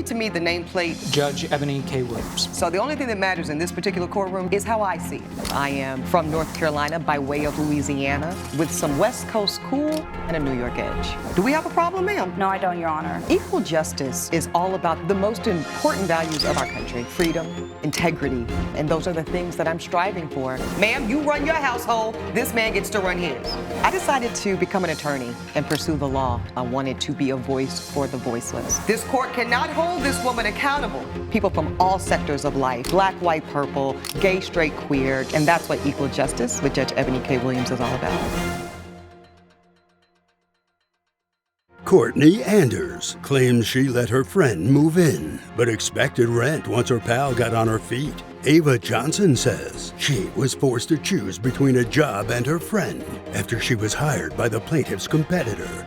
to me the nameplate? Judge Eboni K. Williams. So the only thing that matters in this particular courtroom is how I see it. I am from North Carolina by way of Louisiana with some West Coast cool and a New York edge. Do we have a problem, ma'am? No, I don't, Your Honor. Equal justice is all about the most important values of our country: freedom, integrity, and those are the things that I'm striving for. Ma'am, you run your household, this man gets to run his. I decided to become an attorney and pursue the law. I wanted to be a voice for the voiceless. This court cannot hold this woman accountable. People from all sectors of life, black, white, purple, gay, straight, queer, and that's what equal justice with Judge Eboni K. Williams is all about. Courtney Anders claims she let her friend move in, but expected rent once her pal got on her feet. Ava Johnson says she was forced to choose between a job and her friend after she was hired by the plaintiff's competitor.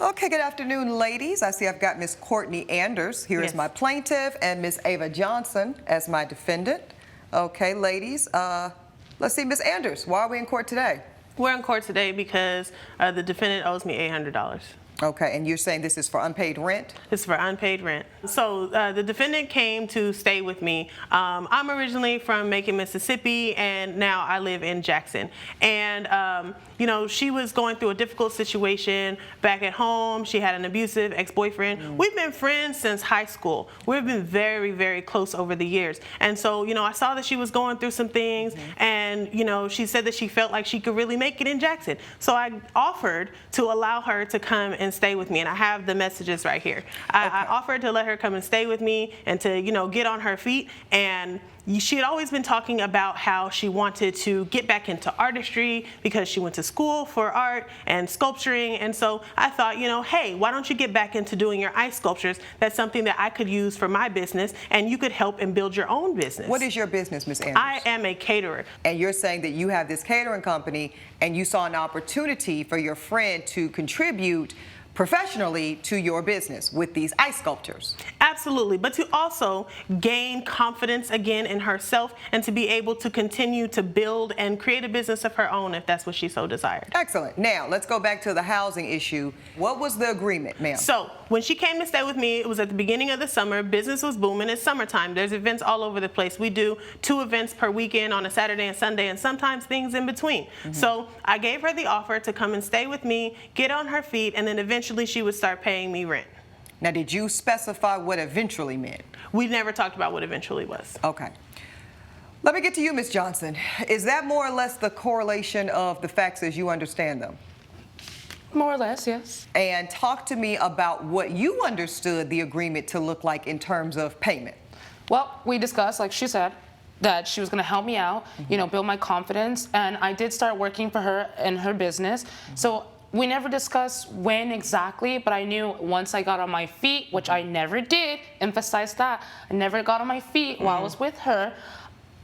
Okay, good afternoon, ladies. I see I've got Miss Courtney Anders here as my plaintiff and Miss Ava Johnson as my defendant. Okay, ladies, let's see, Miss Anders, why are we in court today? We're in court today because the defendant owes me $800. Okay, and you're saying this is for unpaid rent? This is for unpaid rent. So the defendant came to stay with me. I'm originally from Macon, Mississippi, and now I live in Jackson. And, you know, she was going through a difficult situation back at home. She had an abusive ex-boyfriend. We've been friends since high school. We've been very, very close over the years. And so, you know, I saw that she was going through some things, and, you know, she said that she felt like she could really make it in Jackson. So I offered to allow her to come and stay with me, and I have the messages right here. I offered to let her come and stay with me and to, you know, get on her feet. And she had always been talking about how she wanted to get back into artistry because she went to school for art and sculpturing. And so I thought, you know, hey, why don't you get back into doing your ice sculptures? That's something that I could use for my business, and you could help and build your own business. What is your business, Ms. Anders? I am a caterer. And you're saying that you have this catering company and you saw an opportunity for your friend to contribute professionally to your business with these ice sculptures. Absolutely, but to also gain confidence again in herself and to be able to continue to build and create a business of her own if that's what she so desired. Excellent. Now, let's go back to the housing issue. What was the agreement, ma'am? So, when she came to stay with me, it was at the beginning of the summer. Business was booming. It's summertime. There's events all over the place. We do 2 events per weekend on a Saturday and Sunday, and sometimes things in between. So, I gave her the offer to come and stay with me, get on her feet, and then eventually she would start paying me rent. Now, did you specify what eventually meant? We never talked about what eventually was. Okay. Let me get to you, Ms. Johnson. Is that more or less the correlation of the facts as you understand them? More or less, yes. And talk to me about what you understood the agreement to look like in terms of payment. Well, we discussed, like she said, that she was going to help me out, you know, build my confidence, and I did start working for her in her business. So we never discussed when exactly, but I knew once I got on my feet, which I never did, emphasize that, I never got on my feet while I was with her,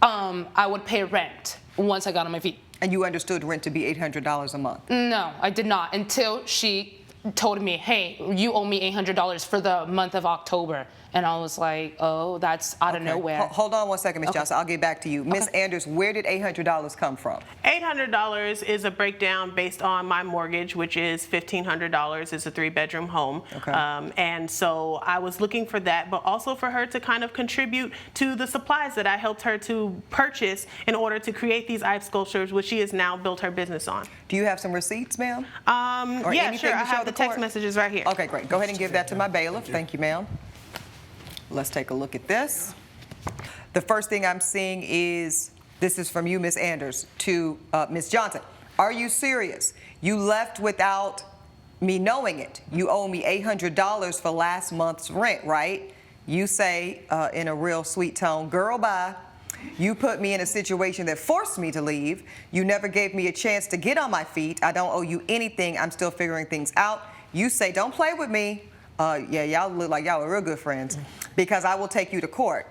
I would pay rent once I got on my feet. And you understood rent to be $800 a month? No, I did not, until she told me, hey, you owe me $800 for the month of October. And I was like, oh, that's out of nowhere. Hold on one second, Ms. Johnson. I'll get back to you. Ms. Anders, where did $800 come from? $800 is a breakdown based on my mortgage, which is $1,500. It's a 3-bedroom home. Okay. And so I was looking for that, but also for her to kind of contribute to the supplies that I helped her to purchase in order to create these ice sculptures, which she has now built her business on. Do you have some receipts, ma'am? Yeah, sure. I have the text messages right here. Okay, great. Go ahead and give that to my bailiff. Thank you, ma'am. Let's take a look at this. The first thing I'm seeing is, this is from you, Ms. Anders, to Ms. Johnson. Are you serious? You left without me knowing it. You owe me $800 for last month's rent, right? You say in a real sweet tone, girl, bye. You put me in a situation that forced me to leave. You never gave me a chance to get on my feet. I don't owe you anything. I'm still figuring things out. You say, don't play with me. Yeah, y'all look like y'all are real good friends, because I will take you to court.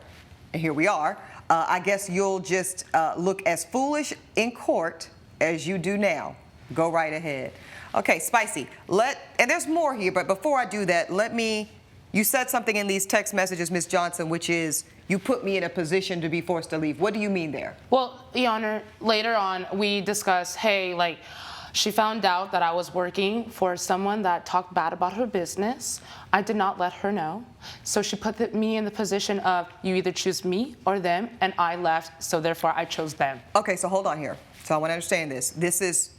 And here we are. I guess you'll just look as foolish in court as you do now. Go right ahead. Okay, Spicy. And there's more here, but before I do that, you said something in these text messages, Ms. Johnson, which is, you put me in a position to be forced to leave. What do you mean there? Well, Your Honor, later on, we discussed, hey, like, She found out that I was working for someone that talked bad about her business. I did not let her know. So she put me in the position of, you either choose me or them, and I left, so therefore I chose them. Okay, so hold on here. So I want to understand this.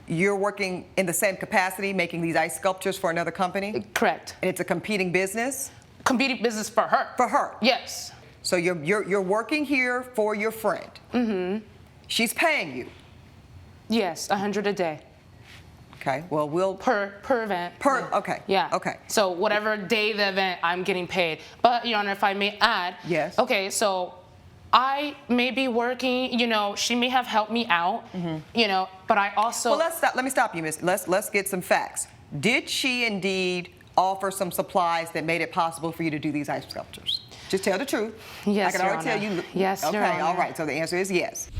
You're working in the same capacity, making these ice sculptures for another company? Correct. And it's a competing business? Competing business for her. For her? Yes. So you're working here for your friend? Mm-hmm. She's paying you? Yes, $100 a day. Okay, well, we'll... Per event. Okay. Yeah. Okay. So whatever day the event, I'm getting paid. But, Your Honor, if I may add. Yes. Okay, so I may be working, she may have helped me out, but I also... Well, let me stop you, miss. Let's get some facts. Did she indeed offer some supplies that made it possible for you to do these ice sculptures? Just tell the truth. Yes, I can Your already tell Honor. you. Yes, okay, Your Honor. all right. So the answer is yes.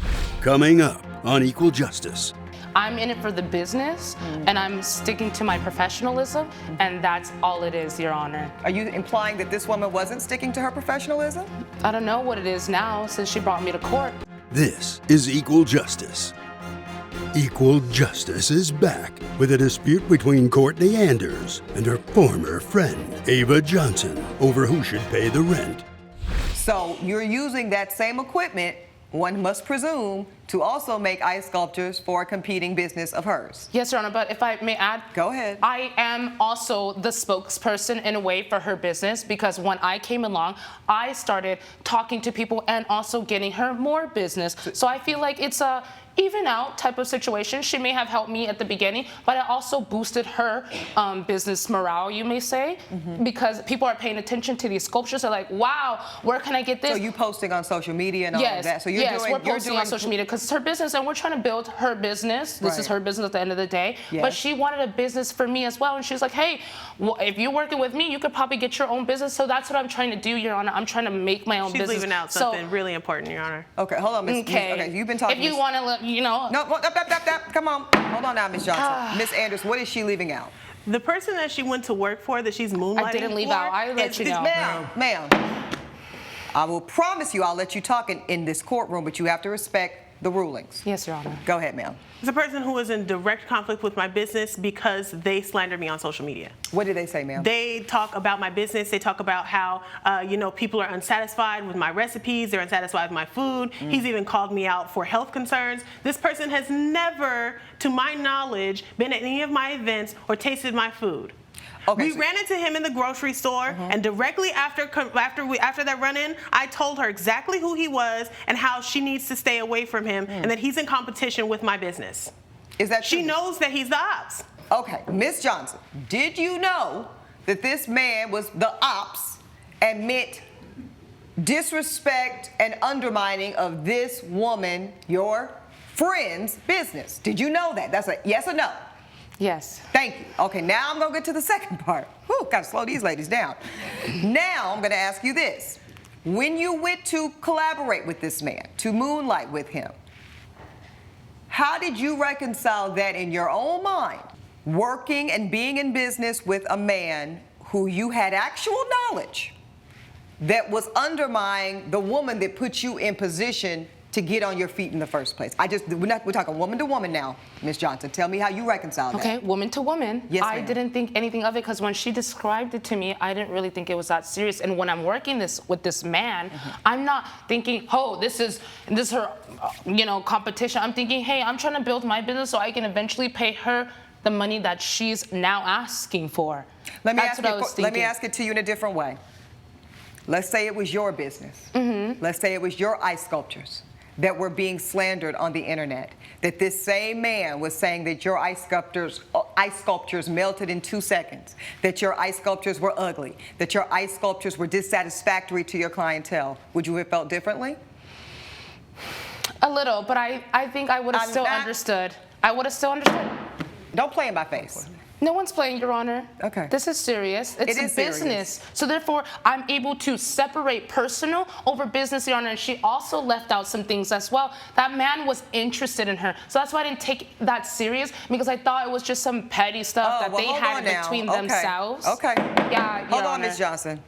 Coming up on Equal Justice. I'm in it for the business, and I'm sticking to my professionalism, and that's all it is, Your Honor. Are you implying that this woman wasn't sticking to her professionalism? I don't know what it is now since she brought me to court. This is Equal Justice. Equal Justice is back with a dispute between Courtney Anders and her former friend, Ava Johnson, over who should pay the rent. So you're using that same equipment, one must presume, to also make ice sculptures for a competing business of hers. Yes, Your Honor, but if I may add, Go ahead. I am also the spokesperson in a way for her business, because when I came along, I started talking to people and also getting her more business. So I feel like it's a even out type of situation. She may have helped me at the beginning, but I also boosted her business morale, you may say, because people are paying attention to these sculptures. They're like, wow, where can I get this? So you posting on social media and all of that. So you're yes, doing, we're posting on social media because it's her business, and we're trying to build her business. This is Right. her business at the end of the day. Yes. But she wanted a business for me as well, and she was like, hey, well, if you're working with me, you could probably get your own business. So that's what I'm trying to do, Your Honor. I'm trying to make my own She's business. leaving out something really important, Your Honor. Okay, hold on, Miss. Okay, you've been talking. If you want to, No, come on. Hold on now, Miss Johnson. Miss Anders, what is she leaving out? The person that she went to work for, that she's moonlighting I didn't leave for, out. I let you know. Ma'am, I will promise you I'll let you talk in this courtroom, but you have to respect the rulings. Yes, Your Honor. Go ahead, ma'am. It's a person who is in direct conflict with my business because they slander me on social media. What did they say, ma'am? They talk about my business. They talk about how, people are unsatisfied with my recipes. They're unsatisfied with my food. He's even called me out for health concerns. This person has never, to my knowledge, been at any of my events or tasted my food. Okay, we so ran into him in the grocery store, and directly after that run-in, I told her exactly who he was and how she needs to stay away from him, and that he's in competition with my business. Is that She true? knows that he's the ops. Okay, Miss Johnson, did you know that this man was the ops and meant disrespect and undermining of this woman, your friend's business? Did you know that? That's a yes or no? Yes. Thank you. Okay, now I'm gonna get to the second part. Whew, gotta slow these ladies down. Now I'm gonna ask you this. When you went to collaborate with this man, to moonlight with him, how did you reconcile that in your own mind, working and being in business with a man who you had actual knowledge that was undermining the woman that put you in position to get on your feet in the first place? We're talking woman to woman now, Miss Johnson. Tell me how you reconcile that. Okay, woman to woman. Yes, I ma'am. didn't think anything of it because when she described it to me, I didn't really think it was that serious. And when I'm working with this man, I'm not thinking, oh, this is her, competition. I'm thinking, hey, I'm trying to build my business so I can eventually pay her the money that she's now asking for. Let me That's what I was let me thinking. ask it to you in a different way. Let's say it was your business. Let's say it was your ice sculptures that were being slandered on the internet. That this same man was saying that your ice sculptures melted in 2 seconds. That your ice sculptures were ugly. That your ice sculptures were dissatisfactory to your clientele. Would you have felt differently? A little, but I think I would have still understood. I would have still understood. Don't play in my face. No one's playing, Your Honor. Okay. This is serious. It's It a is serious. business. So therefore, I'm able to separate personal over business, Your Honor. And she also left out some things as well. That man was interested in her. So that's why I didn't take that serious, because I thought it was just some petty stuff that they had between themselves. Okay. Yeah, Hold Your on, Honor. Ms. Johnson.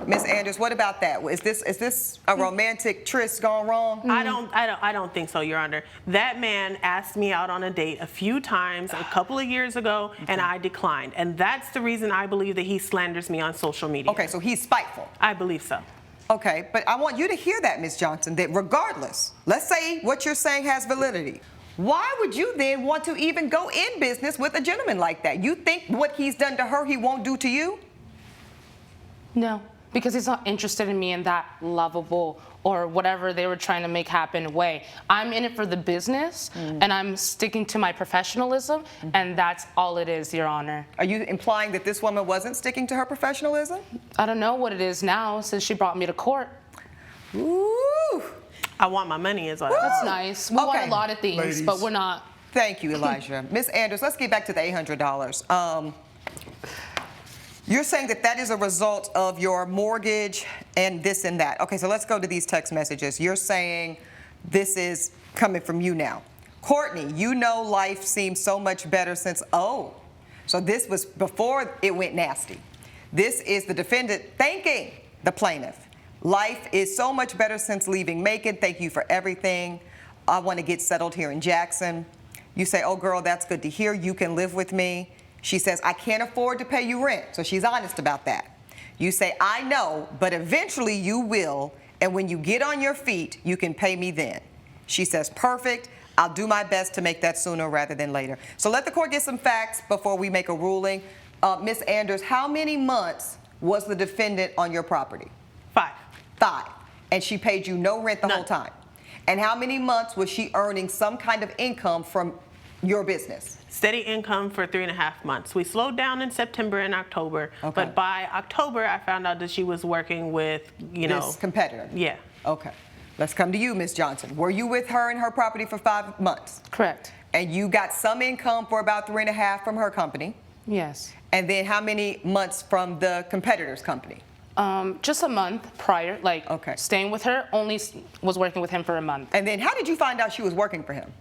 Ms. Anders, what about that? Is this a romantic tryst gone wrong? I don't think so, Your Honor. That man asked me out on a date a few times a couple of years ago, and I declined. And that's the reason I believe that he slanders me on social media. Okay, so he's spiteful. I believe so. Okay, but I want you to hear that, Ms. Johnson, that regardless, let's say what you're saying has validity. Why would you then want to even go in business with a gentleman like that? You think what he's done to her, he won't do to you? No, because he's not interested in me in that lovable or whatever they were trying to make happen way. I'm in it for the business, and I'm sticking to my professionalism, and that's all it is, Your Honor. Are you implying that this woman wasn't sticking to her professionalism? I don't know what it is now since she brought me to court. Ooh. I want my money as well. That's nice. We want Okay. a lot of things, Ladies. but we're not. Thank you, Elijah. Ms. Anders, let's get back to the $800. You're saying that that is a result of your mortgage and this and that. Okay, so let's go to these text messages. You're saying this is coming from you now. Courtney, you know life seems so much better since, so this was before it went nasty. This is the defendant thanking the plaintiff. Life is so much better since leaving Macon. Thank you for everything. I want to get settled here in Jackson. You say, oh, girl, that's good to hear. You can live with me. She says, I can't afford to pay you rent. So she's honest about that. You say, I know, but eventually you will. And when you get on your feet, you can pay me then. She says, perfect. I'll do my best to make that sooner rather than later. So let the court get some facts before we make a ruling. Ms. Anders, how many months was the defendant on your property? 5. 5. And she paid you no rent the None. whole time? And how many months was she earning some kind of income from your business? Steady income for 3.5 months. We slowed down in September and October, Okay. but by October, I found out that she was working with, This competitor? Yeah. Okay. Let's come to you, Ms. Johnson. Were you with her and her property for 5 months? Correct. And you got some income for about 3.5 from her company? Yes. And then how many months from the competitor's company? Just a month prior, like Okay. staying with her, only was working with him for a month. And then how did you find out she was working for him?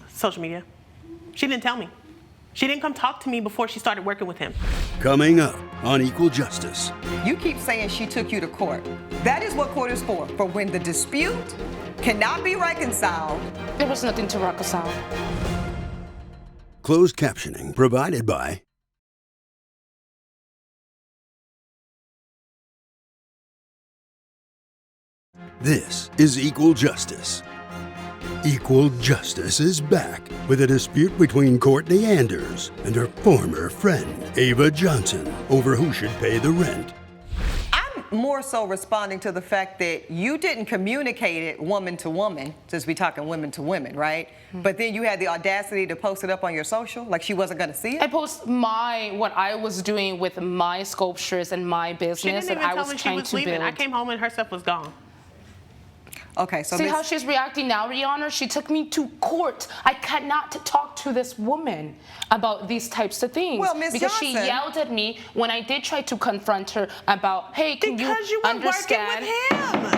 Social media. She didn't tell me. She didn't come talk to me before she started working with him. Coming up on Equal Justice. You keep saying she took you to court. That is what court is for when the dispute cannot be reconciled. There was nothing to reconcile. Closed captioning provided by This is Equal Justice. Equal Justice is back with a dispute between Courtney Anders and her former friend, Ava Johnson, over who should pay the rent. I'm more so responding to the fact that you didn't communicate it woman to woman, since we're talking women to women, right? But then you had the audacity to post it up on your social, like she wasn't going to see I it? post what I was doing with my sculptures and my She business, didn't and even I tell was me she trying was to leaving. build. I came home and her stuff was gone. Okay, so See Ms. how she's reacting now, Your Honor? She took me to court. I cannot talk to this woman about these types of things. Well, Ms. because she Johnson- yelled at me when I did try to confront her about, hey, can Because you you were understand? working with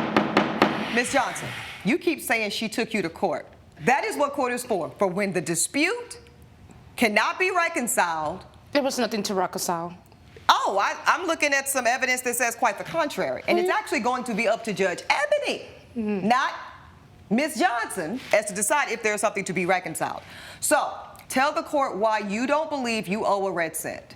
him. Ms. Johnson, you keep saying she took you to court. That is what court is for when the dispute cannot be reconciled. There was nothing to reconcile. Oh, I'm looking at some evidence that says quite the contrary. And it's actually going to be up to Judge Eboni, not Ms. Johnson, as to decide if there's something to be reconciled. So tell the court why you don't believe you owe a red cent.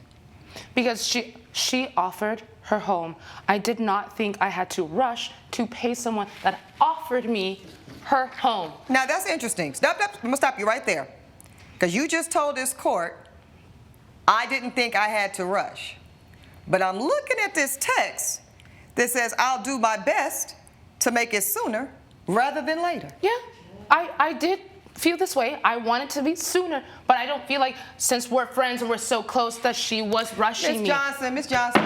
Because she offered her home. I did not think I had to rush to pay someone that offered me her home. Now, that's interesting. I'm going to stop you right there. Because you just told this court, I didn't think I had to rush. But I'm looking at this text that says, I'll do my best to make it sooner rather than later. Yeah, I did feel this way. I wanted to be sooner, but I don't feel like since we're friends and we're so close that she was rushing me. Ms. Johnson,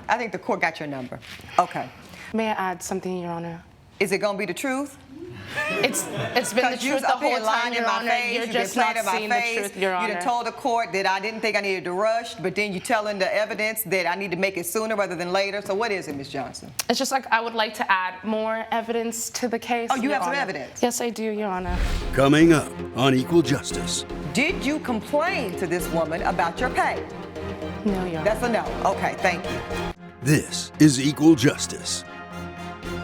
I think the court got your number. Okay. May I add something, Your Honor? Is it going to be the truth? It's been the truth the whole time, Your Honor. You're just not seeing the truth, Your Honor. You done told the court that I didn't think I needed to rush, but then you telling the evidence that I need to make it sooner rather than later. So what is it, Ms. Johnson? It's just like I would like to add more evidence to the case. Oh, you Your have some Honor. evidence? Yes, I do, Your Honor. Coming up on Equal Justice. Did you complain to this woman about your pay? No, Your Honor. That's a no. Okay, thank you. This is Equal Justice.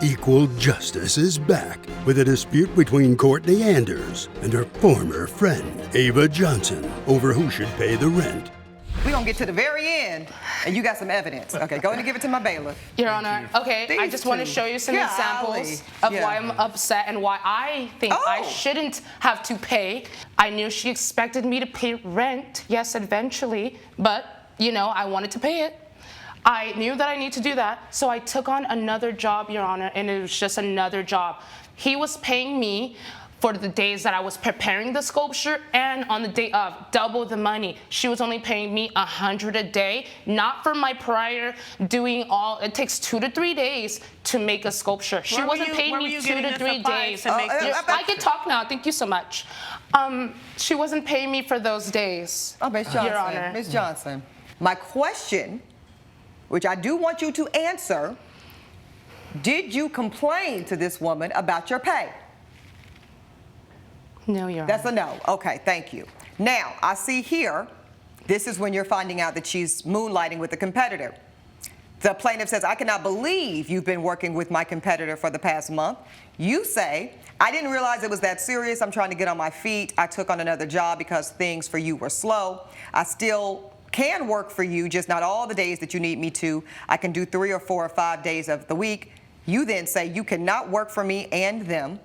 Equal Justice is back with a dispute between Courtney Anders and her former friend, Ava Johnson, over who should pay the rent. We're going to get to the very end, and you got some evidence. Okay, go ahead and give it to my bailiff. Your Honor, okay, I These just want to two. show you some Golly. examples of Yeah. why I'm upset and why I think I Oh. shouldn't have to pay. I knew she expected me to pay rent, yes, eventually, but, I wanted to pay it. I knew that I need to do that, so I took on another job, Your Honor, and it was just another job. He was paying me for the days that I was preparing the sculpture and on the day of, double the money. She was only paying me $100 a day, not for my prior doing all, it takes 2 to 3 days to make a sculpture. She Where were wasn't you- paying where were me you 2 getting to the 3 supplies days. to make this I can talk now, thank you so much. She wasn't paying me for those days, Oh, Ms. Your Johnson, Honor. Ms. Johnson, my question, which I do want you to answer, did you complain to this woman about your pay? No, Your Honor. That's a no. Okay, thank you. Now, I see here, this is when you're finding out that she's moonlighting with a competitor. The plaintiff says, I cannot believe you've been working with my competitor for the past month. You say, I didn't realize it was that serious. I'm trying to get on my feet. I took on another job because things for you were slow. I still can work for you, just not all the days that you need me to. I can do 3 or 4 or 5 days of the week. You then say, you cannot work for me and them.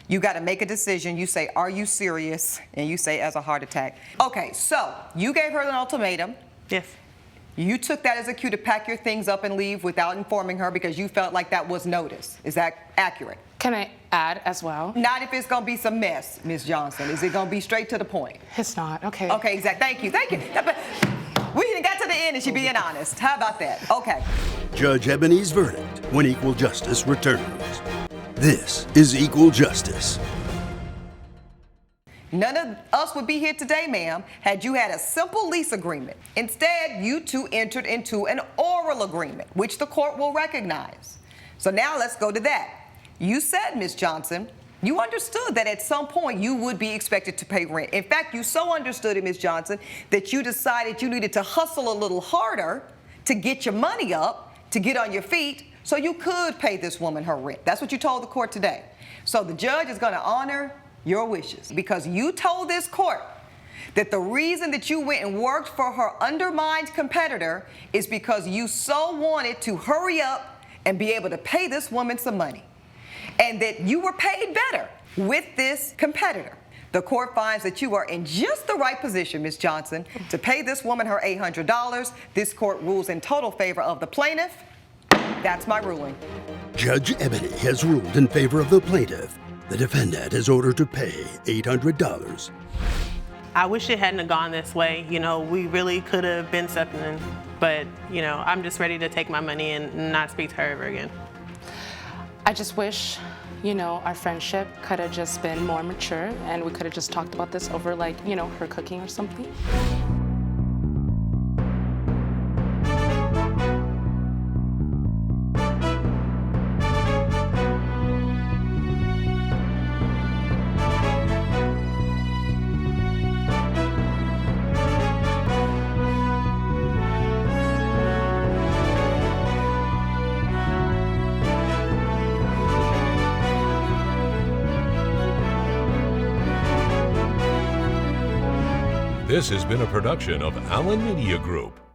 You got to make a decision. You say, are you serious? And you say, as a heart attack. Okay, so you gave her an ultimatum. Yes. You took that as a cue to pack your things up and leave without informing her because you felt like that was notice. Is that accurate? Can I add as well? Not if it's going to be some mess, Ms. Johnson. Is it going to be straight to the point? It's not, okay. Okay, exactly. Thank you. Thank you. We even got to the end and she being honest. How about that? Okay. Judge Eboni's verdict when Equal Justice returns. This is Equal Justice. None of us would be here today, ma'am, had you had a simple lease agreement. Instead, you two entered into an oral agreement, which the court will recognize. So now let's go to that. You said, Ms. Johnson, you understood that at some point you would be expected to pay rent. In fact, you so understood it, Ms. Johnson, that you decided you needed to hustle a little harder to get your money up, to get on your feet, so you could pay this woman her rent. That's what you told the court today. So the judge is going to honor your wishes because you told this court that the reason that you went and worked for her undermined competitor is because you so wanted to hurry up and be able to pay this woman some money, and that you were paid better with this competitor. The court finds that you are in just the right position, Ms. Johnson, to pay this woman her $800. This court rules in total favor of the plaintiff. That's my ruling. Judge Eboni has ruled in favor of the plaintiff. The defendant is ordered to pay $800. I wish it hadn't have gone this way. We really could have been something, but, I'm just ready to take my money and not speak to her ever again. I just wish, our friendship could have just been more mature and we could have just talked about this over her cooking or something. This has been a production of Allen Media Group.